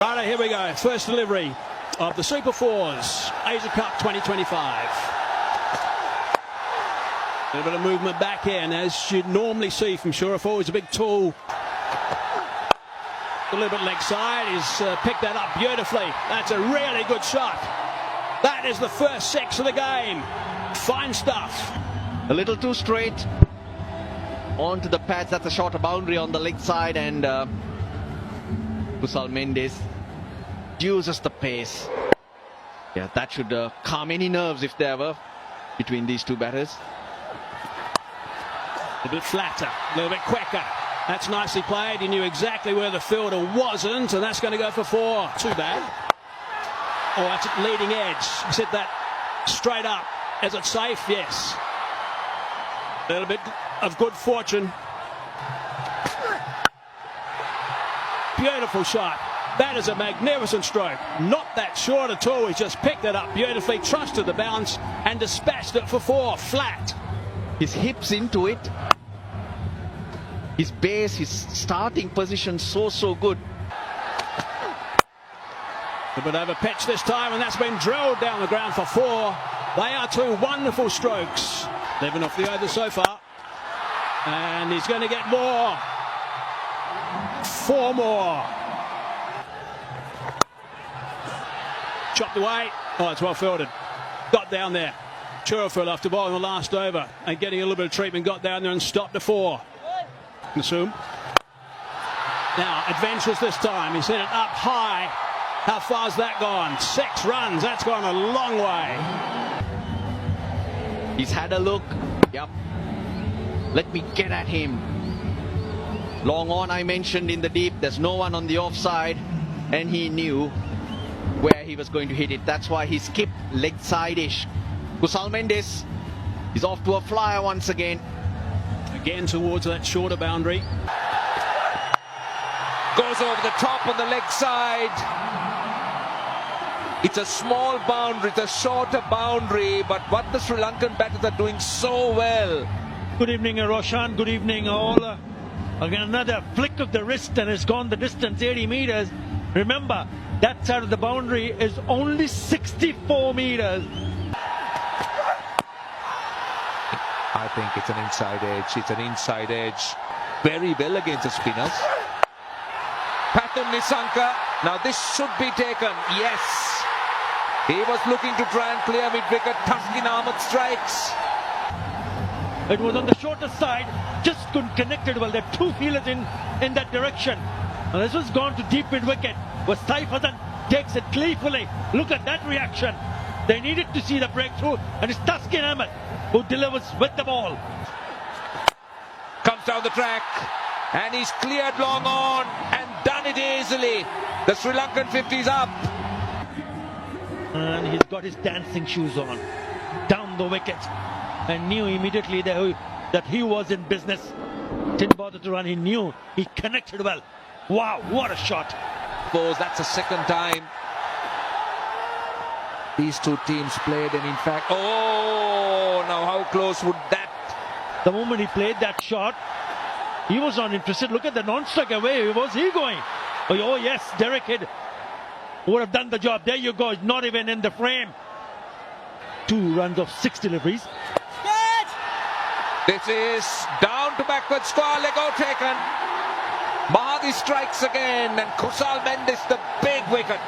Right, here we go. First delivery of the Super Fours, Asia Cup 2025. A little bit of movement back in, as you'd normally see from Shurafo. He's a big, tall, a little bit leg side. He's picked that up beautifully. That's a really good shot. That is the first six of the game. Fine stuff. A little too straight onto the pads. That's a shorter boundary on the leg side, and Kusal Mendes uses the pace. Yeah, that should calm any nerves if there were between these two batters. A bit flatter, a little bit quicker. That's nicely played. He knew exactly where the fielder wasn't, and that's going to go for four. Too bad. Oh, that's at leading edge. He's hit that straight up. Is it safe? Yes. A little bit of good fortune. Beautiful shot. That is a magnificent stroke. Not that short at all. He just picked it up beautifully, trusted the bounce, and dispatched it for four. Flat. His hips into it. His base, his starting position, so good. A bit over pitch this time, and that's been drilled down the ground for four. They are two wonderful strokes. 11 off the over so far. And he's going to get more. Four more. Chopped away. Oh, it's well fielded. Got down there. Churafil after ball in the last over and getting a little bit of treatment, got down there and stopped the four. Nasum. Now, adventures this time. He's hit it up high. How far's that gone? 6 runs. That's gone a long way. He's had a look. Yep. Let me get at him. Long on, I mentioned in the deep. There's no one on the offside. And he knew where he was going to hit it. That's why he skipped leg side-ish. Kusal Mendes is off to a flyer once again. Again towards that shorter boundary. Goes over the top on the leg side. It's a small boundary, it's a shorter boundary, but what the Sri Lankan batters are doing so well. Good evening, Roshan. Good evening, all. Again, another flick of the wrist, and it's gone the distance, 80 meters. Remember, that side of the boundary is only 64 meters. I think it's an inside edge. It's an inside edge. Very well against the spinners. Pathum Nisanka. Now this should be taken. Yes. He was looking to try and clear mid-wicket. Taskin Ahmed strikes. It was on the shorter side. Just couldn't connect it well. There are two fielders in that direction. And this was gone to deep mid-wicket. But Saif Hasan takes it gleefully. Look at that reaction. They needed to see the breakthrough. And it's Taskin Ahmed who delivers with the ball. Comes down the track. And he's cleared long on and done it easily. The Sri Lankan 50's up. And he's got his dancing shoes on. Down the wicket. And knew immediately that he was in business. Didn't bother to run. He knew. He connected well. Wow, what a shot. That's the second time these two teams played, and in fact, oh, now how close would that? The moment he played that shot, he was not interested. Look at the non-strike away. Where was he going? Oh yes, Derek Hidd would have done the job. There you go. It's not even in the frame. 2 runs of 6 deliveries. This is down to backward square. Lego taken. Mahadi strikes again, and Kusal Mendes the big wicket.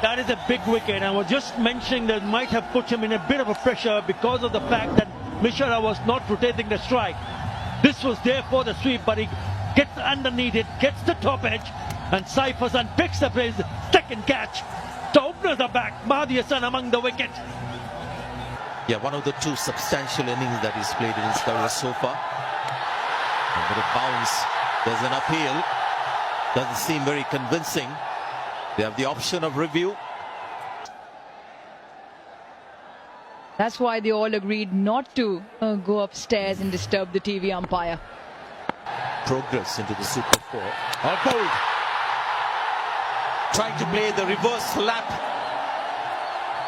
That is a big wicket. I was just mentioning that might have put him in a bit of a pressure because of the fact that Mishra was not rotating the strike. This was there for the sweep, but he gets underneath it, gets the top edge, and Saif Hasan picks up his second catch. The openers are back. Mahdi Hassan among the wicket. Yeah, one of the 2 substantial innings that he's played in his career so far. A bit of bounce. There's an appeal. Doesn't seem very convincing. They have the option of review. That's why they all agreed not to go upstairs and disturb the TV umpire. Progress into the Super 4. Bold. Trying to play the reverse lap.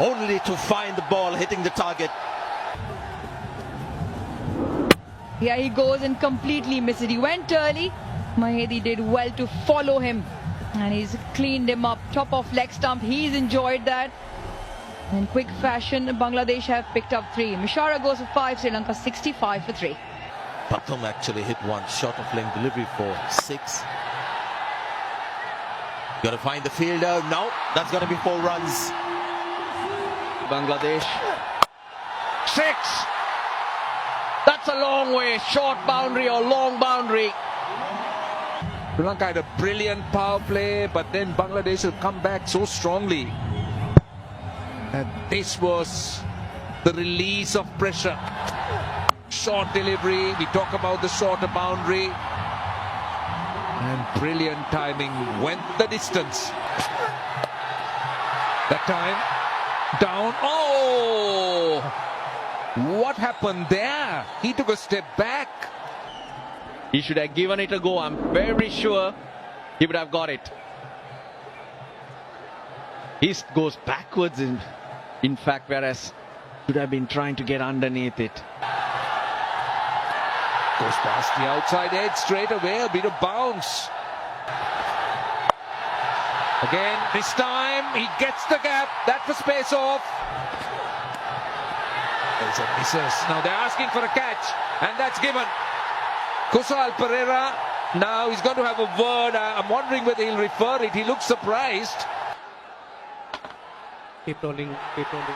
Only to find the ball hitting the target. Here he goes and completely misses it. He went early. Mahedi did well to follow him And he's cleaned him up, top of leg stump. He's enjoyed that. In quick fashion, Bangladesh have picked up 3. Mishara goes for 5, Sri Lanka 65 for 3. Pathum actually hit one short of length delivery for 6. Got to find the fielder. No, that's going to be 4 runs. Bangladesh. 6. That's a long way. Short boundary or long boundary. Sri Lanka had a brilliant power play, but then Bangladesh will come back so strongly. And this was the release of pressure. Short delivery. We talk about the shorter boundary. And brilliant timing. Went the distance. That time. Down. Oh! What happened there? He took a step back. He should have given it a go. I'm very sure he would have got it. He goes backwards in fact, whereas should have been trying to get underneath it. Goes past the outside edge straight away. A bit of bounce. Again, this time he gets the gap. That was space off. There's a misses. Now they're asking for a catch, and that's given. Kusal Pereira, now he's going to have a word. I'm wondering whether he'll refer it. He looks surprised. Keep rolling, keep rolling.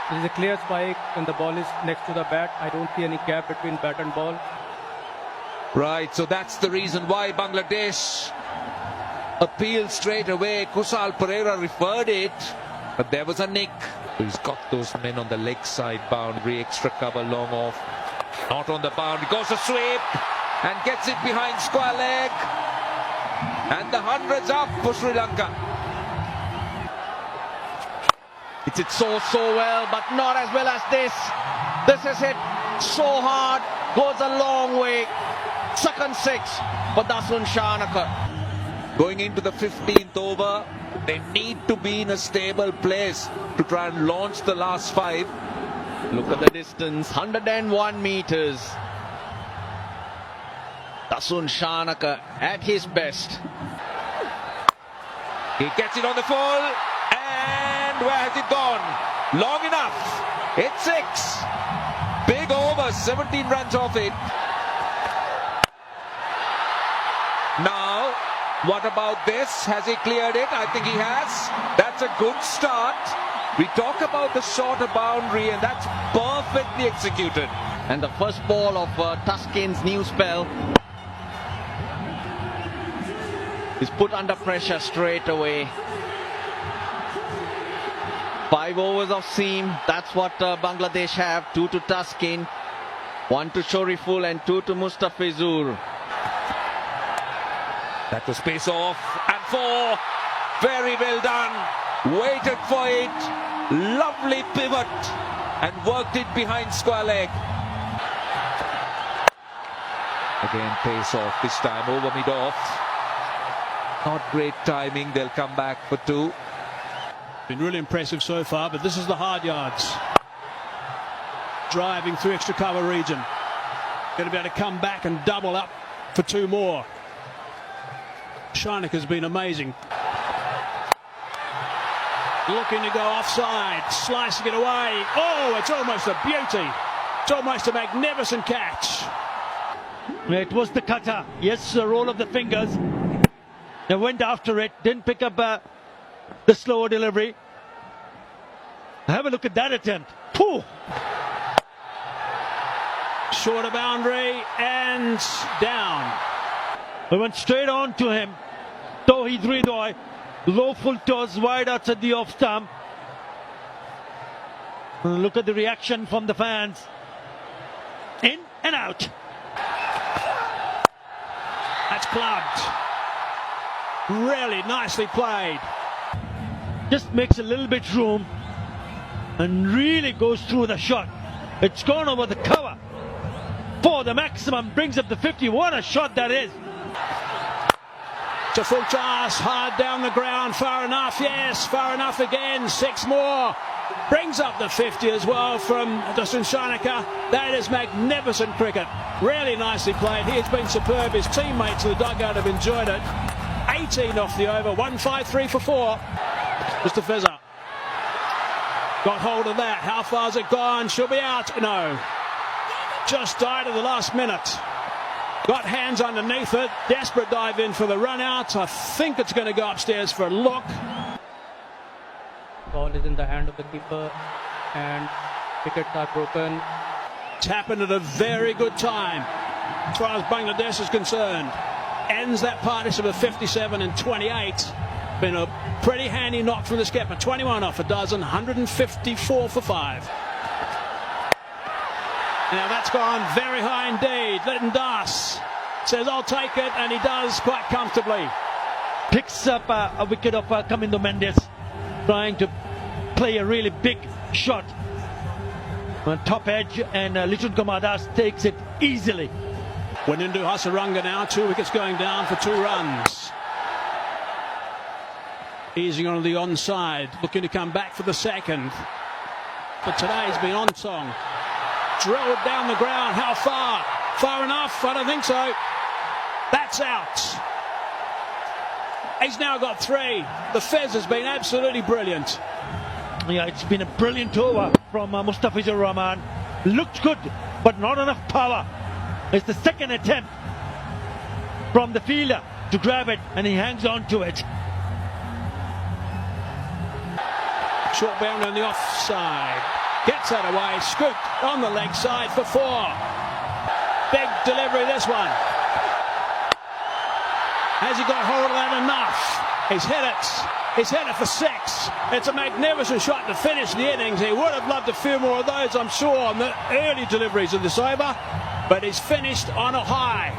There is a clear spike and the ball is next to the bat. I don't see any gap between bat and ball. Right, so that's the reason why Bangladesh appealed straight away. Kusal Pereira referred it, but there was a nick. He's got those men on the leg side boundary, extra cover long off. Not on the boundary, goes a sweep and gets it behind square leg. And the 100's up for Sri Lanka. It's hit so well, but not as well as this. This is hit so hard, goes a long way. Second 6 for Dasun Shanaka. Going into the 15th over, they need to be in a stable place to try and launch the last 5. Look at the distance, 101 meters. Dasun Shanaka at his best. He gets it on the full, and where has it gone? Long enough. It's 6. Big over, 17 runs off it. Now, what about this? Has he cleared it? I think he has. That's a good start. We talk about the shorter boundary, and that's perfectly executed. And the first ball of Tuskin's new spell is put under pressure straight away. 5 overs of seam, that's what Bangladesh have. 2 to Tuskin, 1 to Shoriful and 2 to Mustafizur. That was pace off, and 4. Very well done. Waited for it. Lovely pivot and worked it behind square leg. Again, pace off this time over mid off. Not great timing. They'll come back for 2. Been really impressive so far, but this is the hard yards. Driving through extra cover region. Going to be able to come back and double up for 2 more. Shanak has been amazing. Looking to go offside, slicing it away. Oh, it's almost a beauty. It's almost a magnificent catch. It was the cutter. Yes, the roll of the fingers. They went after it, didn't pick up the slower delivery. Have a look at that attempt. Pooh! Shorter boundary and down. We went straight on to him. Tohi Dridoi, low full toss wide outside the off stump. Look at the reaction from the fans. In and out. That's clubbed. Really nicely played. Just makes a little bit room and really goes through the shot. It's gone over the cover for the maximum, brings up the 50. What a shot that is. It's a full toss, hard down the ground, far enough, yes, far enough again, 6 more. Brings up the 50 as well from Dasun Shanaka. That is magnificent cricket. Really nicely played. He has been superb. His teammates in the dugout have enjoyed it. 18 off the over. 1-5-3 for 4. Mr. Fezzer got hold of that. How far's it gone? She'll be out. No. Just died at the last minute. Got hands underneath it. Desperate dive in for the run out. I think it's going to go upstairs for a look. Ball is in the hand of the keeper and wickets are broken. It's happened at a very good time as far as Bangladesh is concerned. Ends that partnership of 57 and 28. Been a pretty handy knock from the skipper. 21 off a dozen, 154 for 5. Now that's gone very high indeed. Lytton Das says, I'll take it, and he does quite comfortably. Picks up a wicket of Kamindo Mendes, trying to play a really big shot on top edge, and Lichun Kumar Das takes it easily. Wanindu Hasaranga now, 2 wickets going down for 2 runs. Easing on the onside, looking to come back for the second. But today he's been on song. Drilled down the ground. How far? Far enough? I don't think so. That's out. He's now got 3. The Fez has been absolutely brilliant. Yeah, it's been a brilliant over from Mustafizur Rahman. Looked good, but not enough power. It's the second attempt from the fielder to grab it, and he hangs on to it. Short bound on the offside. Gets that away. Scooped on the leg side for 4. Big delivery, this one. Has he got hold of that enough? He's hit it. He's hit it for 6. It's a magnificent shot to finish the innings. He would have loved a few more of those, I'm sure, on the early deliveries of this over. But he's finished on a high.